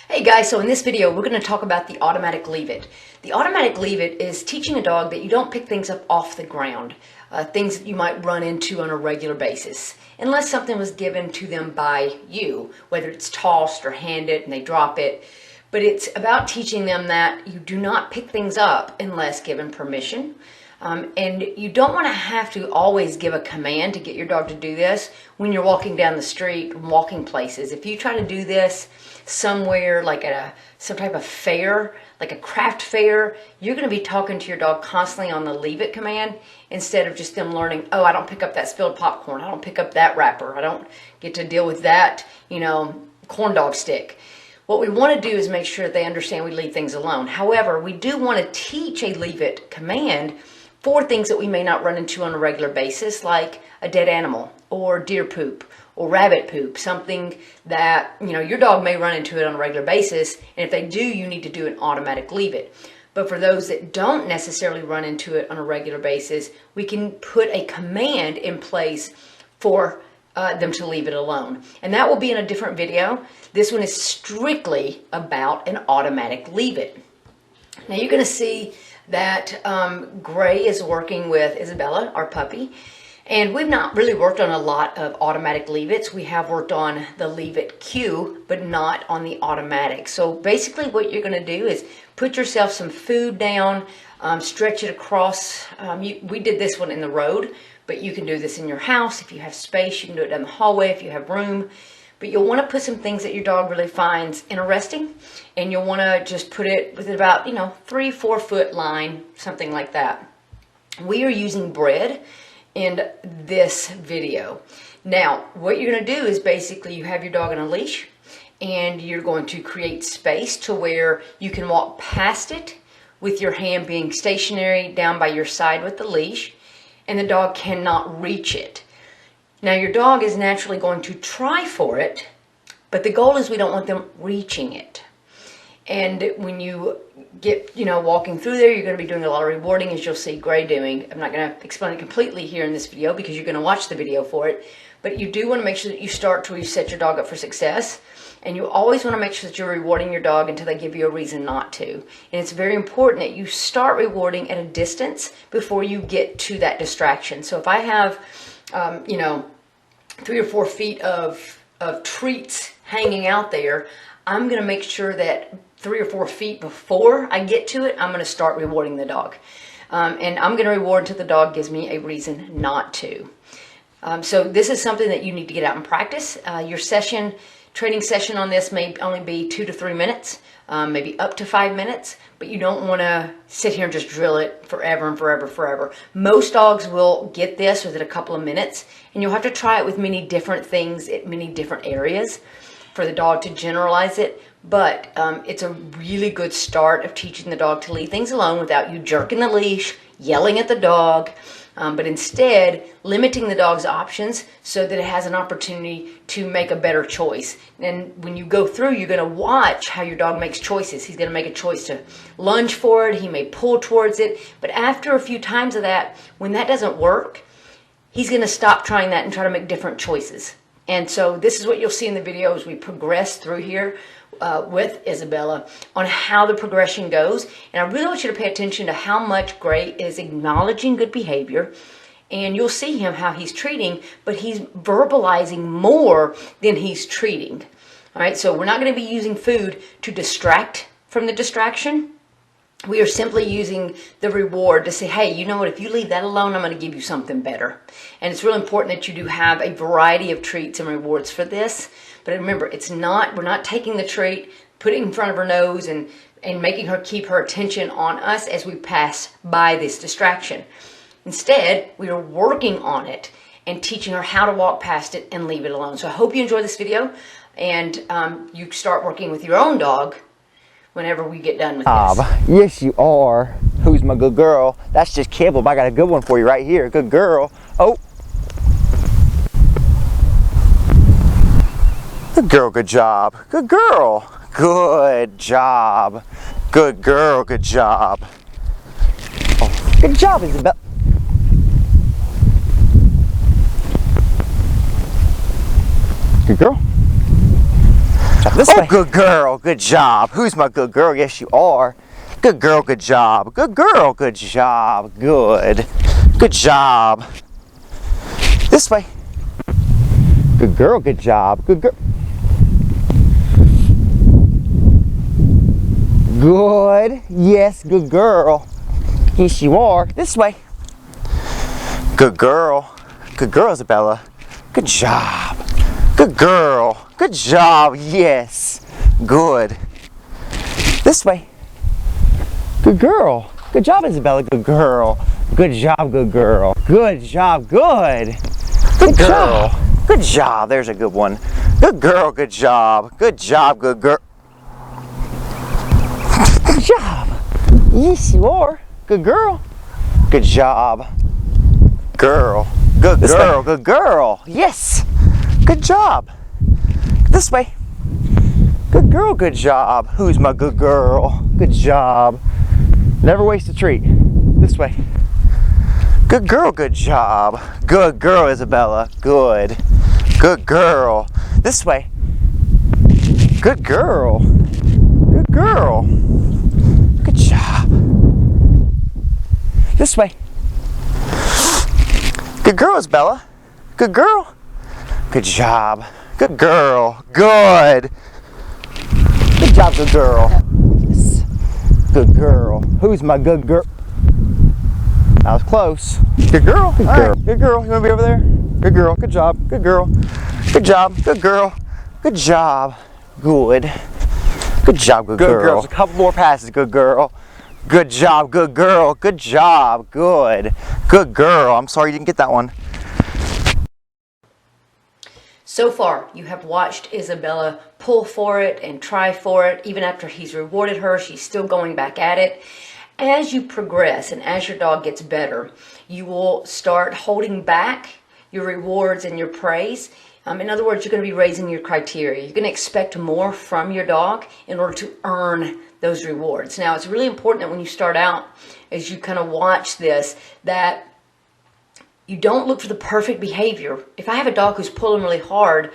Hey guys, so in this video we're going to talk about the automatic leave it. The automatic leave it is teaching a dog that you don't pick things up off the ground, things that you might run into on a regular basis, unless something was given to them by you, whether it's tossed or handed and they drop it. But it's about teaching them that you do not pick things up unless given permission. And you don't want to have to always give a command to get your dog to do this when you're walking down the street, walking places. If you try to do this somewhere like at some type of fair, like a craft fair, you're going to be talking to your dog constantly on the leave it command instead of just them learning, oh, I don't pick up that spilled popcorn, I don't pick up that wrapper, I don't get to deal with that, corn dog stick. What we want to do is make sure they understand we leave things alone. However, we do want to teach a leave it command for things that we may not run into on a regular basis, like a dead animal or deer poop or rabbit poop, something that your dog may run into it on a regular basis, and if they do, you need to do an automatic leave it. But for those that don't necessarily run into it on a regular basis, we can put a command in place for them to leave it alone, and that will be in a different video. This one is strictly about an automatic leave it. Now you're going to see that Gray is working with Isabella, our puppy, and we've not really worked on a lot of automatic leave-its. We have worked on the leave-it cue, but not on the automatic. So basically what you're going to do is put yourself some food down, stretch it across. We did this one in the road, but you can do this in your house. If you have space, you can do it down the hallway if you have room. But you'll want to put some things that your dog really finds interesting, and you'll want to just put it within about 3-4 foot line, something like that. We are using bread in this video. Now what you're going to do is basically you have your dog on a leash, and you're going to create space to where you can walk past it with your hand being stationary down by your side with the leash, and the dog cannot reach it. Now your dog is naturally going to try for it, but the goal is we don't want them reaching it. And when you get, walking through there, you're going to be doing a lot of rewarding, as you'll see Gray doing. I'm not going to explain it completely here in this video because you're going to watch the video for it. But you do want to make sure that you start to set your dog up for success. And you always want to make sure that you're rewarding your dog until they give you a reason not to. And it's very important that you start rewarding at a distance before you get to that distraction. So if I have 3 or 4 feet of treats hanging out there, I'm going to make sure that 3 or 4 feet before I get to it, I'm going to start rewarding the dog. And I'm going to reward until the dog gives me a reason not to. So this is something that you need to get out and practice. Your training session on this may only be 2 to 3 minutes, maybe up to 5 minutes, but you don't want to sit here and just drill it forever and forever, forever. Most dogs will get this within a couple of minutes, and you'll have to try it with many different things at many different areas for the dog to generalize it. But it's a really good start of teaching the dog to leave things alone without you jerking the leash, yelling at the dog, but instead limiting the dog's options so that it has an opportunity to make a better choice. And when you go through, you're going to watch how your dog makes choices. He's going to make a choice to lunge for it. He may pull towards it. But after a few times of that, when that doesn't work, he's going to stop trying that and try to make different choices. And so this is what you'll see in the video as we progress through here with Isabella on how the progression goes. And I really want you to pay attention to how much Gray is acknowledging good behavior. And you'll see him how he's treating, but he's verbalizing more than he's treating. All right, so we're not going to be using food to distract from the distraction. We are simply using the reward to say, hey, you know what, if you leave that alone, I'm going to give you something better. And it's really important that you do have a variety of treats and rewards for this. But remember, we're not taking the treat, putting it in front of her nose and making her keep her attention on us as we pass by this distraction. Instead, we are working on it and teaching her how to walk past it and leave it alone. So I hope you enjoy this video, and you start working with your own dog whenever we get done with this. Yes, you are. Who's my good girl? That's just kibble, but I got a good one for you right here. Good girl. Oh. Good girl, good job. Good girl. Good job. Good girl, good job. Oh, good job, Isabel. Good girl. This way. Good girl. Good job. Who's my good girl? Yes, you are. Good girl. Good job. Good girl. Good job. Good. Good job. This way. Good girl. Good job. Good girl. Good. Yes, good girl. Yes, you are. This way. Good girl. Good girl, Isabella. Good job. Good girl. Good job. Yes. Good. This way. Good girl. Good job, Isabella. Good girl. Good job, good girl. Good job. Good. Good girl. Good job. There's a good one. Good girl. Good job. Good job. Good girl. Good job. Yes, you are. Good girl. Good job. Girl. Good girl. Good girl. Yes. Good job. This way. Good girl. Good job. Who's my good girl? Good job. Never waste a treat. This way. Good girl. Good job. Good girl, Isabella. Good. Good girl. This way. Good girl. Good girl. Good job. This way. Good girl, Isabella. Good girl. Good job. Good girl. Good. Good job, good girl. Yes. Good girl. Who's my good girl? That was close. Good girl. Good girl. Right. Good girl. You want to be over there? Good girl. Good job. Good girl. Good job. Good girl. Good job. Good. Good job, good girl. Just a couple more passes, good girl. Good job, good girl. Good job. Good. Good girl. I'm sorry you didn't get that one. So far, you have watched Isabella pull for it and try for it. Even after he's rewarded her, she's still going back at it. As you progress and as your dog gets better, you will start holding back your rewards and your praise. In other words, you're going to be raising your criteria. You're going to expect more from your dog in order to earn those rewards. Now, it's really important that when you start out, as you kind of watch this, that you don't look for the perfect behavior. If I have a dog who's pulling really hard,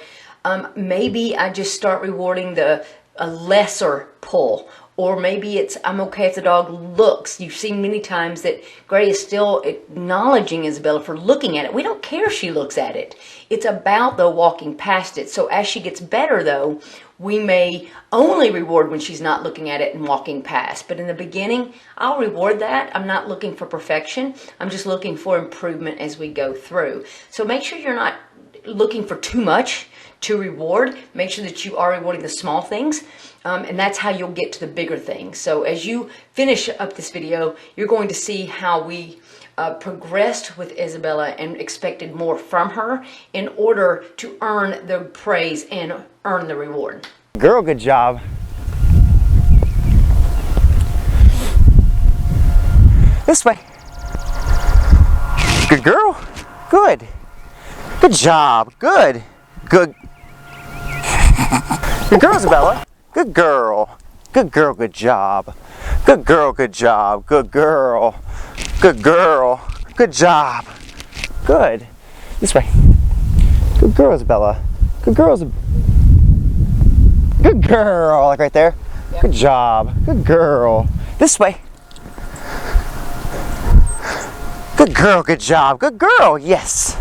maybe I just start rewarding a lesser pull. Or maybe it's, I'm okay if the dog looks. You've seen many times that Gray is still acknowledging Isabella for looking at it. We don't care if she looks at it. It's about, though, walking past it. So as she gets better, though, we may only reward when she's not looking at it and walking past. But in the beginning, I'll reward that. I'm not looking for perfection. I'm just looking for improvement as we go through. So make sure you're not looking for too much to reward. Make sure that you are rewarding the small things, and that's how you'll get to the bigger things. So as you finish up this video, you're going to see how we progressed with Isabella and expected more from her in order to earn the praise and earn the reward. Girl, good job. This way. Good girl. Good. Good job. Good. Good. Good girl, Isabella. Good girl. Good girl, good job. Good girl, good job. Good girl. Good girl. Good job. Good. This way. Good girl, Isabella. Good girl. Good girl. Like right there. Yep. Good job. Good girl. This way. Good girl, good job. Good girl. Yes.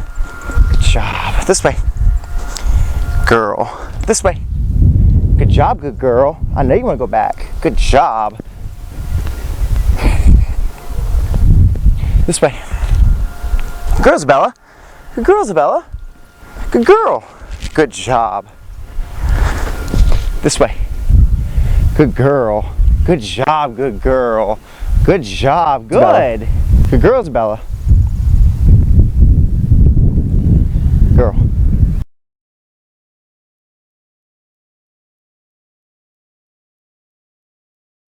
Good job. This way. Girl. This way. Good job, good girl. I know you want to go back. Good job. This way. Good girl, Isabella. Good girl, Isabella. Good girl. Good job. This way. Good girl. Good job, good girl. Good job. Good. Good girl, Isabella.